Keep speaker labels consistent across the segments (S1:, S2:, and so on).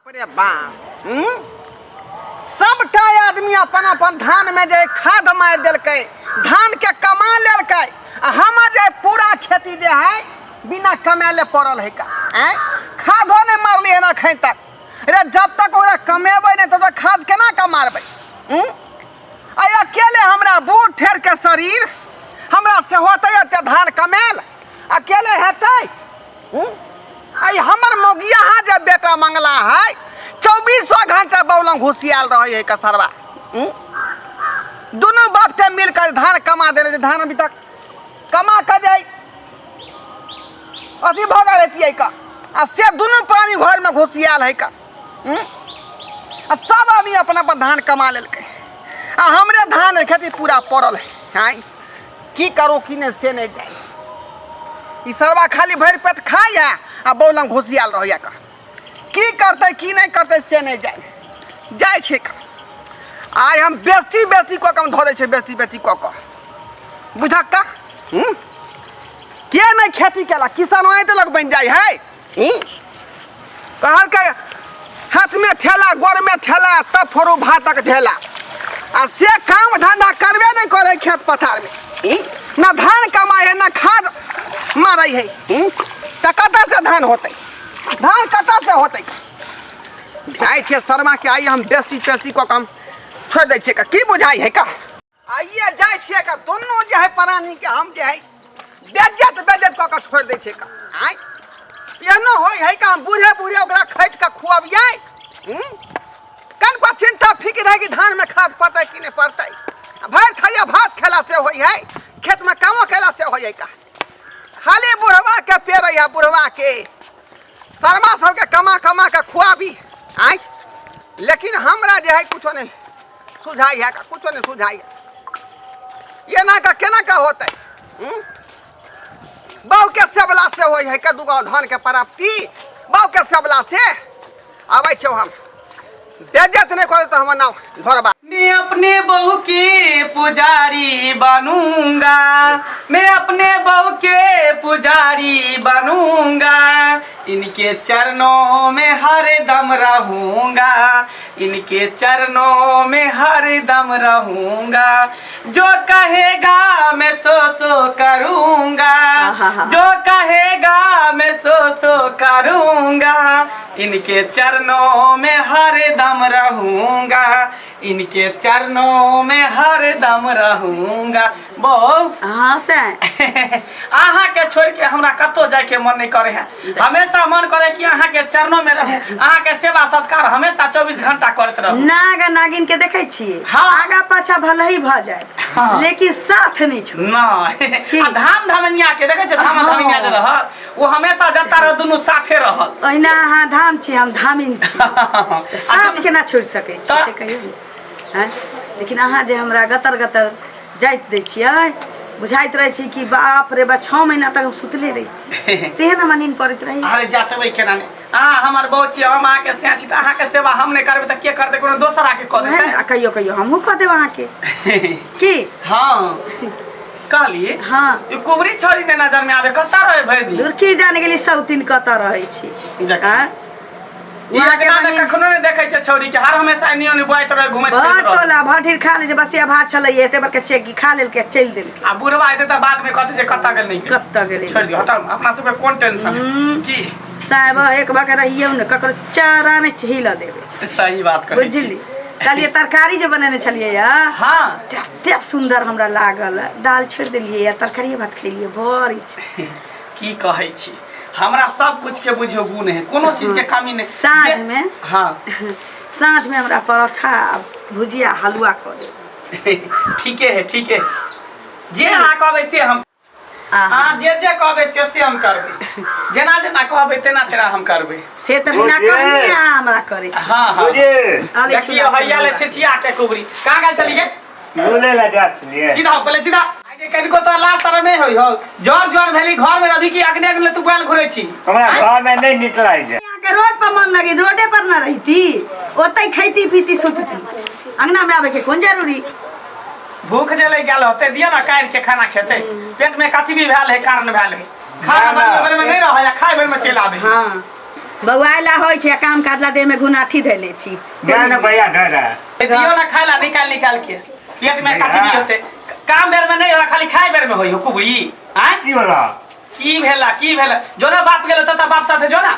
S1: अरे बाप सबटा आदमी अपन अपन धान में जे खाद मार दिलकै, धान के कमा लेलकै, हमर जे पूरा खेती जे है बिना कमाले पड़ल है का खादो नहीं मारली है ना खै तक। अरे जब तक ओरा कमेबै नहीं तो खाद केना का मारबै? अकेले हमरा बूढ़ ठेर के शरीर हमरा से होते ते धान कमेल अकेले हेतै? हमर मौगिया जे बेटा मंगला है 24 घंटा बौलम घुसियाल रहे है कसरवा। दोनों बाप से मिलकर धान कमा दे रहे, धान अभी तक कमा कर जाए अथी भगा रहती है का से दोनों पानी घर में घुसियाल है का। सब आदमी अपना पर धान कमा लेलकै, हमरे धान खेती पूरा पड़ल है। की करो कि नहीं से नहीं जाए, ई सरवा खाली भर पेट खाए आ बौलम घुसियाल रह का। की करते की नहीं करते से नहीं जाए छे का। आइ हम बेस्ती बेस्ती कऽ हम धरे छे, बेस्ती बेस्ती कऽ बुझक का के नहीं खेती केला किसान लग बन जाए है। कहल के हाथ में ठेला गोर में ठेला तब फोरू भातक ढेला आ से काम धंधा करबे नहीं करे खेत पथार में, ना धान कमाए है ना खाद मारे है। तो कत से धान होते, धान कत से होते? जाए छे शर्मा के आई हम बेस्ती बेस्ती को काम छोड़ दे छे का। की बुझाई है का? आइए जाए छे का दोनों जो है प्राणी के हम जो है बेज्जत बेज्जत को छोड़ दे छे का। एहनो होय है का हम बूढ़े बूढ़े ओकरा खैट के खुआबिए? कन को चिंता फिक्र है कि धान में खाद पड़ते कि नहीं पड़ते? भर थलिया भात खेला से होई है, खेत में कामो खेला से होई है का। खाली बुढ़वा के पेड़ है, बुढ़वा के शर्मा सब के कमा कमा के खुआबी आई, लेकिन हमरा जो है कुछ नहीं सुझाई है का, कुछ नहीं सुझाई है। ये ना का केना का होते? बहु के सबला से होई है का दुगो धान के प्राप्ति, बहु के सबला से आवे छो हम बेज्जत नहीं करे तो हम नाम घरबा।
S2: मैं अपने बहू के पुजारी बनूंगा, मैं अपने बहू के पुजारी बनूंगा, इनके चरणों में हर दम रहूंगा, इनके चरणों में हर दम रहूंगा। जो कहेगा मैं सो करूंगा, जो कहेगा मैं सो करूंगा, इनके चरणों में हर दम रहूंगा, इनके चरणों में हर दम रहूंगा। बहु
S3: हाँ से
S2: अहाँ के छोड़ के हमरा कतो जाए के मन नहीं करे है, हमेशा मन करे कि अहाँ के चरणों में रहूं, अहाँ के सेवा सत्कार हमेशा 24 घंटा करत रहूं।
S3: नाग नागिन के देखे छिए,
S2: हाँ।
S3: आगा पाछा भले ही भ जाए,
S2: हाँ।
S3: लेकिन साथ नहीं छोड़
S2: ना। धाम धमनिया के देखे छ, धाम धमनिया जे रहत वो हमेशा जता रह दोनों साथे रहत।
S3: ओहिना अहाँ धाम छी हम धामिन छी, साथ के ना छोड़ सके छी से कहियो हैं। लेकिन अहाँ जे हमरा गतर गतर जाइत दै छियै, बुझाइत रहे छी कि बाप रे बा 6 महीना तक हम सुतले रही तेहन हम नींद पड़त रही।
S2: अरे जाते केना ने हमर बहुत छी, हम आके से छी त अहाँ के सेवा हम नहीं करबे त के करते? कोनो दोसर आके क देते?
S3: कहियो कहियो हमहू क देब अहाँ के की।
S2: हां कहलिए
S3: हाँ
S2: ये कुबरी छोरी ने नजर में आवे कता रहे भर दिन
S3: दुर्की जाने के लिए सौतीन कता रहे छी। हां
S2: इहा के नाम कखनो ने देखै छै छौरी के, हर हमेशा नियो ने बुआइत रहे घुमैत फिरैत रहे।
S3: टोला भठिर खा ले जे बसिया भात छलै एते बरके चेकी खा लेल के चल देल।
S2: आ बुढ़वा एते त बाद में कहते जे कता गेल नहीं
S3: कता गेल
S2: छोड़ दियो, हटाओ अपना सब के कौन टेंशन है की
S3: साहब एक बार रहियो ने ककरो चारा ने हिला देबे।
S2: सही बात कहै छी।
S3: बुझली कालिए तरकारी जे बनेने छलिए या
S2: हां
S3: एते सुंदर हमरा लागल, दाल छोड़ देलिए या तरकारी भात खैलिए बड़ी
S2: की कहै छी। हमरा सब कुछ के बुझियो गुण है, कोनो चीज के कमी नहीं।
S3: साँझ में
S2: हां
S3: साँझ में हमरा परोठा भुजिया हलवा कर दे।
S2: ठीक है जे अहाँ कहबै से हम हाँ जे कहबै से हम करबै, जेना जेना कहबै तेना तेना हम करबै।
S3: से त बिना कहने हमरा करे।
S2: हां देखिए भैया ले छिया के कुबरी कहां गेल चली गे
S4: बोले ला जात लिए
S2: सीधा पहले सीधा आगे कनिको तो लाश सर नहीं होई हो जोर भेली घर में रवि की अग्नि अग्नि तू बोल घुरै छी।
S4: हमरा घर में नहीं निकलाई जे
S3: यहाँ के रोड पर मन लगे, रोडे पर ना रहती ओतै खैती पीती सुतती, अंगना में आवे के कौन जरूरी?
S2: भूख जले गेल होते दिया ना काट के खाना खेते, पेट में कथी भी भेल है कारण भेल है, खाना बनबे में नहीं रह या खाए बेर में चल आवे।
S3: हां बौआला होइ छै काम काजला देह में घुनाठी धैले छी
S4: जान भैया दादा
S2: दियो ना खाइला निकाल के पेट में कचरी होते काम बेर में नहीं होला खाली खाए बेर में होई हो कुबरी हैं
S4: की होला
S2: की भेला जो ना बाप गेलो त बाप साथे जो ना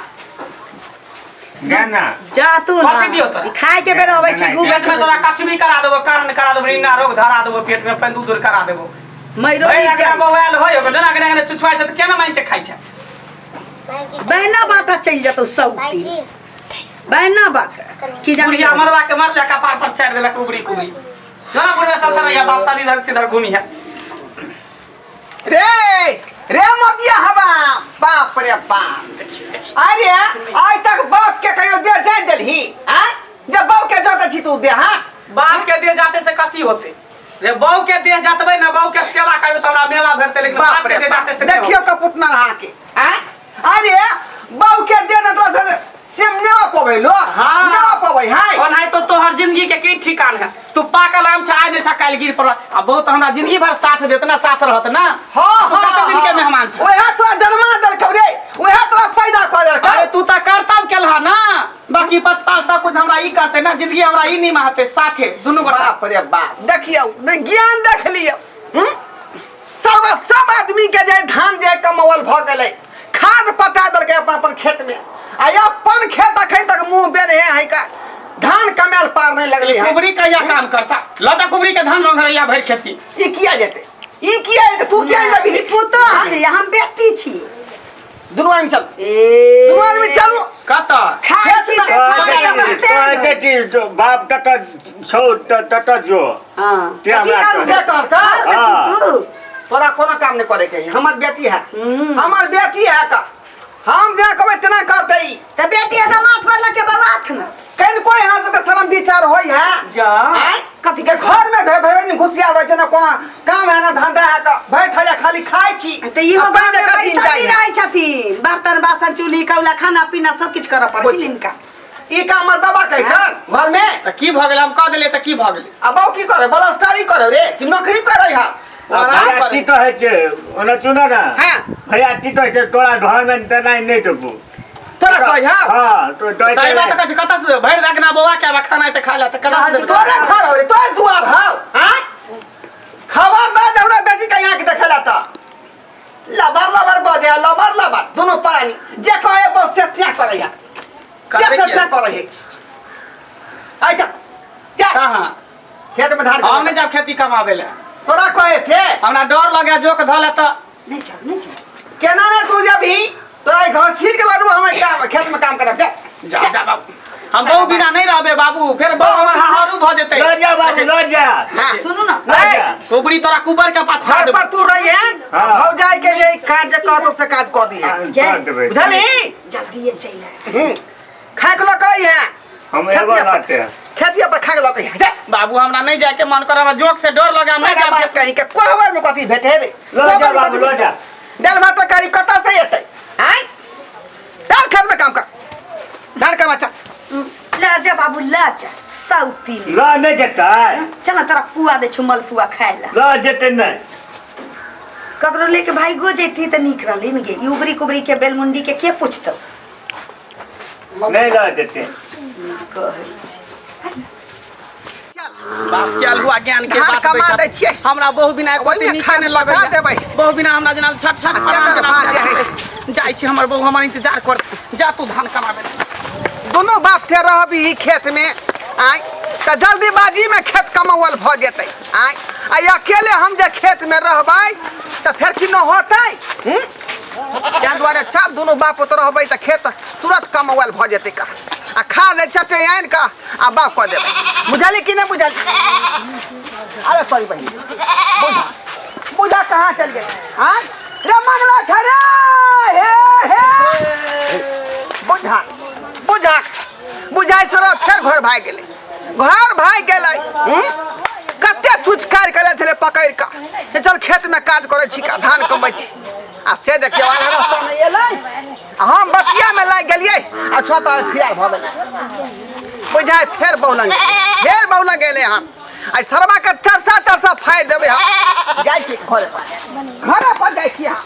S4: जाना
S3: जा तू
S2: कथी दियो
S3: ना
S2: तोरा?
S3: खाए के बेर अबै छी घूम
S2: पेट में तोरा कचरी करा देबो कारण करा देबो इना रोग धरा देबो पेट में पेन दूर करा देबो
S3: मैरो
S2: भाई अगला मोबाइल होय हो जना गने चुचवाय छ त केना मांग के खाइ छ
S3: बहना बाटा चल जतो सौती बहना बाटा की जान
S2: बुढ़िया मरवा के मर जा कपार पर साइड देला कुबरी जना बुढ़वा साथ रहिया बाप शादी धर सीधर घूमी है
S1: रे मबिया हवा बाप रे बाप अरे आज तक बाप के कहियो दे जाय देलही आ जब बाप के जोत छी तू दे हां
S2: बाप के दे जाते से कथी होते रे बहू के दे जातबे ना बहू के सेवा करबे त हमरा मेला भरते लेकिन बाप के दे जाते से
S1: देखियो कपुतना रहा के आ अरे बाप के दे देला से सेम नेवा पबै लो
S2: हां
S1: नेवा पबै हाय
S2: और नहीं तो तोहर जिंदगी के की ठिकान है तू पाकल आम छ आइ ने छ काल गिर पर अब बहुत हमरा जिंदगी भर साथ देत ना साथ रहत ना
S1: हां
S2: कते दिन के मेहमान छ
S1: ओहे तोरा जन्मा दल कबरे ओहे तोरा फायदा कर दल
S2: अरे तू त करतब केलहा ना बाकी पतपाल सब कुछ हमरा ई करते ना जिंदगी हमरा ई नहीं महते साथे दुनु गोटा
S1: बाप रे बाप देखियो ज्ञान देख लियो सब आदमी के जे धान जे कमवल भ गेलै खाद पटा दल के अपन खेत में आ अपन खेत अखन तक मुंह बेर है का धान कमेल पार नहीं लगले है
S2: कुबरी कहिया काम करता लता कुबरी के धान मंगरैया भर खेती
S1: ई किया जेते ई किया है तू किया जबी
S3: पुतो छी हम बेटी छी
S1: दुनु आदमी चल
S3: ए
S1: दुनु आदमी चल
S2: कत
S3: खाए छी से खाए हमर से
S4: कि बाप तत छौ तत जो
S3: हां
S4: क्या
S3: की
S4: बात
S3: करू
S1: से करता
S3: तू
S1: तोरा कोनो काम नहीं करे के हमर बेटी है हमर बेटी है का हम जे कहबै तना करतै
S3: त बेटी है त माथ पर लगे बवाथ न
S1: कहीं कोई हाथ से शर्म विचार होई है
S3: जा
S1: कथी के घर में घर भरे घुसिया रहे ना कोनो काम है ना धंधा है का बैठले खाली खाई छी
S3: त इहो बात कठिन रहै छथिन बर्तन बासन चूल्ही कौला खाना पीना सब कुछ करऽ पड़ै छै इनका
S1: ई का मर्दबा कहि कर घर में
S2: त की भ गेल हम कह देले त की भ गेल
S1: अब की करे बलस्टारी करे रे कि नौकरी करे है
S4: भैया की कहै छै ओना सुन ना
S1: हां
S4: भैया की कहै छै तोरा घर में तना नहीं टपू
S1: तोरा कहि
S4: हां तो
S2: सही बात कहै कत से भर दगना बौआ के खाना त खा ला त कत से
S1: तोरे घर हो रे तोरे दुआर हां हां खबरदार हमरा बेटी के यहाँ के देखेला त लबर बजे दोनों प्राणी जे कहे बस से क्या करे है से करे है अच्छा क्या
S2: कहां
S1: खेत में धान
S2: हम नहीं जब खेती कमावे ले
S1: तोरा कहे से
S2: हमरा डर लगे जोक धले त
S3: नहीं जा
S1: केना ने तू जब ही तोरा घर छीन के लड़बो हम काम खेत में काम करब
S2: जा बाबू हम बहु बिना नहीं रहबे बाबू फिर बहु हमर हारू भ जेतै
S4: लो जा बाबू लो जा
S1: हां
S3: सुनू ना
S2: कुबरी तोरा कुबर के पाछा
S1: घर
S2: दे
S1: पर तू रही है हो जाए के जे काज जे कहतो से काज कर दी है बुझली
S3: जल्दी चल
S1: खा के लकई है
S4: हम एगो लाते
S1: खेती पर खा के लकई है
S2: बाबू हमरा नहीं जाके मन करे हमरा जोक से डर लगे हम नहीं
S1: मेरा बात
S2: जाब
S1: कहीं के कोहबर में कथी भेटे रे
S4: लो जा बाबू लो जा
S1: दाल भात तरकारी कता से एतै हैं दाल खेत में काम कर धान का बच्चा
S3: ला जा बाबू ला जा सौती
S4: लो नहीं जेतै
S3: चल तेरा पुआ दे छु मलपुआ खाए ला
S4: लो जेतै नहीं
S3: ककरो लेके भाई गो जेती त निक रहली न गे युबरी कुबरी के बेलमुंडी के पूछतो
S4: नहीं लो जेतै
S3: कहै छी
S2: बाप के अलहुआ ज्ञान के
S1: धान
S2: बात
S1: कमा
S2: बैठा
S1: दै छियै
S2: हमरा बहु बिना
S1: ओहिमे
S2: कोती नीके
S1: खाना
S2: ने लगे
S1: बता देबै।
S2: बहु बिना हमरा जना छट छट
S1: बात
S2: जाई छी हमर बहु हमर इंतजार कर जा तू धान कमाबे
S1: दोनों बाप थे रहबी खेत में आय त जल्दीबाजी में खेत कमावल भ जेतै आय आ अकेले हम जे खेत में रहबै त फिर कि न होतै ताहि दुआरे चल दोनों बाप तो रहबै त खेत तुरंत कमावल भ जेतै का आ खा दे चटे आन का आ बाप कह देबै बुझली कि नहीं बुझली अरे सॉरी बहन बुझा कहाँ चल गए आय रे मंगला खरे हे बुझा बुझाई सर फिर घर भाग गेले कते छुचकार करे छले पकड़ का चल खेत में काज करे छी का धान कमै छी आ से देखियो आधा रास्ता में एलै हम बतिया में लाग गेलिए आ छोटा फिर भ गेलै बुझाई फिर बहुला गेले हम आई सरबा के चरसा फाड़ देबे हम जाई छी घरे पर जाई छी हम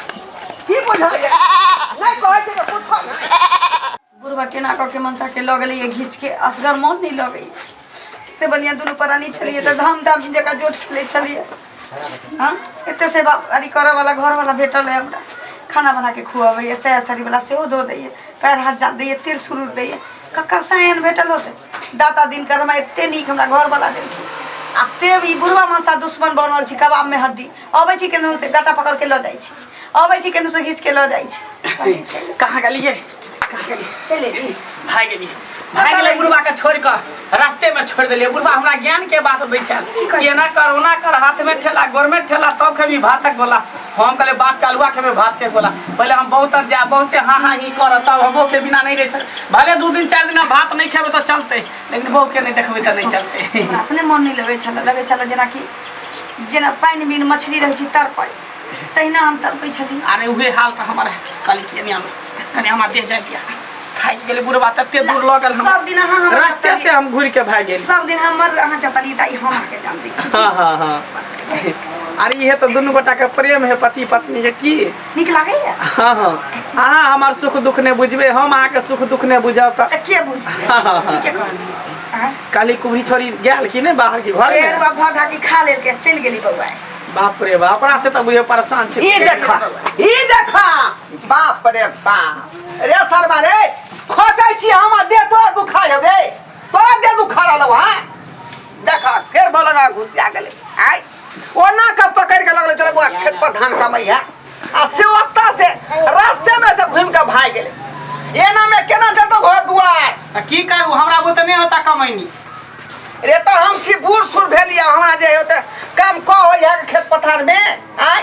S1: की बुझा नहीं कहै छै कुछ
S3: बुढ़वा केना कऽ के मनसा के लऽ गेलै घीच के असगर मोन नहीं लगे कितने बढ़िया दुनू प्राणी छलिए तो धाम धाम जगह जोट खेले छलिए हाँ एते सेवा अरी करे वाला घर वाला भेटल है हमरा खाना बना के खुआबैए सै सरी वाला सेहो धो दैए पैर हाथ जा दैए तेल सुरूर दैए ककर सायन भेटल होते दाता दिन कर हमरा एते नीक हमरा घर वाला देलखिन आ सेब ई बुढ़वा मनसा दुश्मन बनल छी कबाब में हड्डी अबै छी केनहु से गाटा पकड़ के ल जाइ छी अबै छी केनहु से घीच के ल जाइ छी
S2: कहाँ गेलिए
S3: चले जी
S2: भाग गेलिए बुढ़वा के छोड़ कर रास्ते में छोड़ दिलिए बुढ़वा हमरा ज्ञान के बात दै छल केना कर ओना कर हाथ में ठेला गोर में ठेला तब खेबी भातक बोला हम कहले बात के अलुआ खेबे भात के बोला पहले हम बहुत तर जा बहुत से हाँ ही कर तब हमो के बिना नहीं रह सक भले 2 दिन 4 दिन भात नहीं खेबे तो चलते लेकिन बहु के नहीं देखबे तो नहीं चलते
S3: अपने मन नहीं लगे छल जेना कि जेना पानी बिन मछली रहे छी तर पाई तहिना हम तड़पै छली
S2: अरे उहे हाल तो हमारा कल के कने हमार देह जाय दिया खाई गेले बुढ़वा तते दूर लगल हम
S3: सब दिन हम
S2: रास्ते से हम घूर के भाग गेल
S3: सब दिन हमर अहाँ चतली दाई हम के जान दै छी
S2: हां अरे ये तो दोनों गोटा के प्रेम है पति पत्नी के की
S3: नीक लागे है
S2: हां अहाँ हमार सुख दुख ने बुझबे हम अहाँ के सुख दुख ने बुझब त
S3: के बुझबे ठीक है कहली
S2: काली कुबरी छोरी गेल कि ने बाहर के घर में
S3: एरवा भागा के खा लेल के चल गेली बौआ
S2: बाप रे बाप अपना से तो बुझे परेशान छी
S1: ई देखा बाप रे बाप रे सरबा रे खोटै छी हम दे तोरा दुखा रे तोरा दे दुखा रहलो हां देखा फेर बोलगा घुसिया गेले आय ओना का पकड़ के लगले चले बुआ खेत पर धान कमाई है आ से ओत्ता से रास्ते में से घूम के भाग गेले एना में केना देतो घर दुआर
S2: की करू हमरा बुत नहीं होता कमैनी
S1: रे तो हम छी बूढ़ सुर भेलिया हमरा जे होते काम क हो है खेत पथार में आय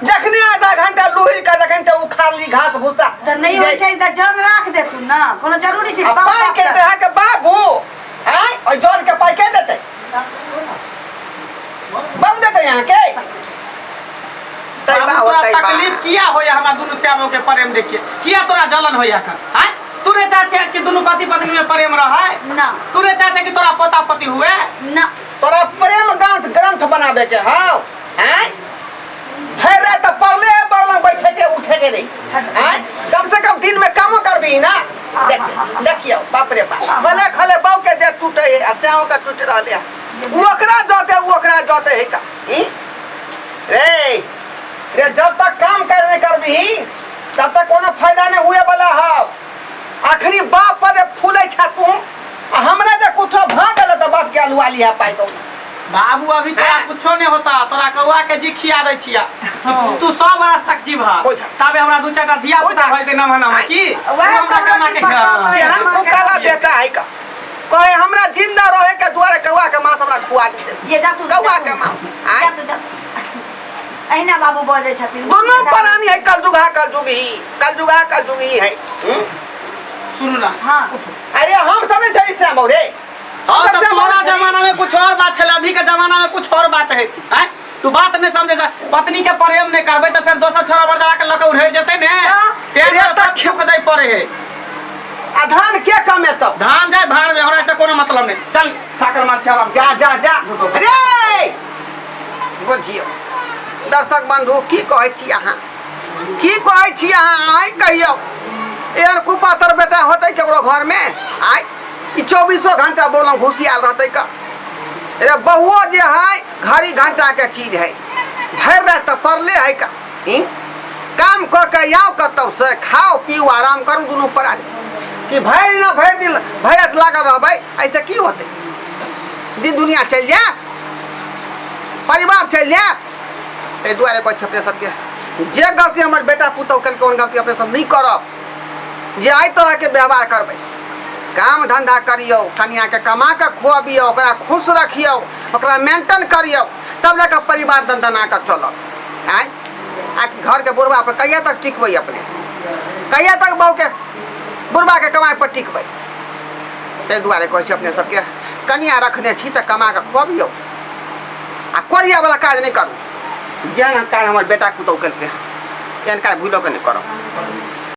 S1: देखने आधा घंटा लुहिल का जखन ते उखाड़ ली घास भूसा
S3: त नहीं होय छै त जन राख दे तू ना कोनो जरूरी छै
S1: पाई के देहा के बाबू आय ओइ जन के पाई के देते बम देते यहां के तैबा होतै बा
S2: तकलीफ किया होया हमरा दुनु श्यामो के प्रेम देखिए किया तोरा जलन होया का हैं तूने चाचे कि दोनों पति पत्नी में प्रेम रहा है
S3: ना
S2: तूने चाचे कि तोरा पोता पति हुए
S3: ना
S1: तोरा प्रेम ग्रंथ बनावे के हां हैं है रे त पढ़ले पढ़ला बैठे के उठे के नहीं हैं कम से कम दिन में काम करबी ना देखियो बाप रे बाप भले खले बाऊ के दे टूटे है स्याओ का टूट रहले ओकरा जोते है का रे जब तक काम करने करबी तब तक कोनो फायदा नहीं हुए वाला है आखिरी बाप पर फूले छा तू हमरा जे कुछो भाग गेल त बाप के अलुआ लिया पाई तो
S2: बाबू अभी तोरा कुछो नहीं होता तोरा कौआ के जी खिया दै छिया तू 100 बरस तक जीभा तबे हमरा 2-4 टा धिया पुता होय दे ना की
S1: हम काला बेटा है का कहे हमरा जिंदा रहे के दुआरे कौआ के मांस हमरा खुआ दे
S3: ये जा तू
S1: कौआ के मांस
S3: जा तू जा अहिना बाबू बोले छथिन
S1: दोनों प्राणी है कलजुगी है
S2: सुन ना
S3: हां
S1: अरे हम सब नहीं से बौरे
S2: हां तो तोरा जमाना में कुछ और बात छला अभी के जमाना में कुछ और बात है हैं तू बात नहीं समझे पत्नी के प्रेम नहीं करबे तो फिर दोसर छोरा बरदा के लके उड़े जते ने तेरे सब खेख दे पड़े है
S1: आ धान के कमे तो
S2: धान जाए भाड़ में हमरा से कोनो मतलब नहीं चल ठाकर मार छाला
S1: जा अरे बुझियो दर्शक बंधु की कहै छी अहाँ आइ कहियो एहन कुपातर बेटा होतै केकरो घर में आइ ई 24 घंटा बोलम घुसियाल रहतै का रे बहुओ जे है घड़ी घंटा के चीज है भर रात तो पड़ले है का काम क के याओ कतौ से खाओ पियो आराम करू दुनू प्राणी कि भर दिन भरत लागल रहबै ऐसे की होतै दिन दुनिया चल जाए परिवार चल जाए ए दुआरे कोई अपने सबके जे गलती हमर बेटा पुतौ कल कोन गलती अपने सब नहीं करब जे आई तरह के व्यवहार करबै काम धंधा करियो कनिया के कमा के खुआबियो ओकरा खुश रखियो ओकरा मेंटेन करियो तब जाकर परिवार दंदना कर चलत आय आकि घर के बुढ़वा पर कहिया तक टिकबै अपने कहिया तक बहू के बुढ़वा के कमाई पर टिकबै ते दुआरे कहै छी अपने सबके कनिया रखने छी त कमा के खुआबियो आ कोरिया वाला काज नहीं करू जेहन काज हमर बेटा पुतौ केलकै एहन काज भूलो के नहीं करो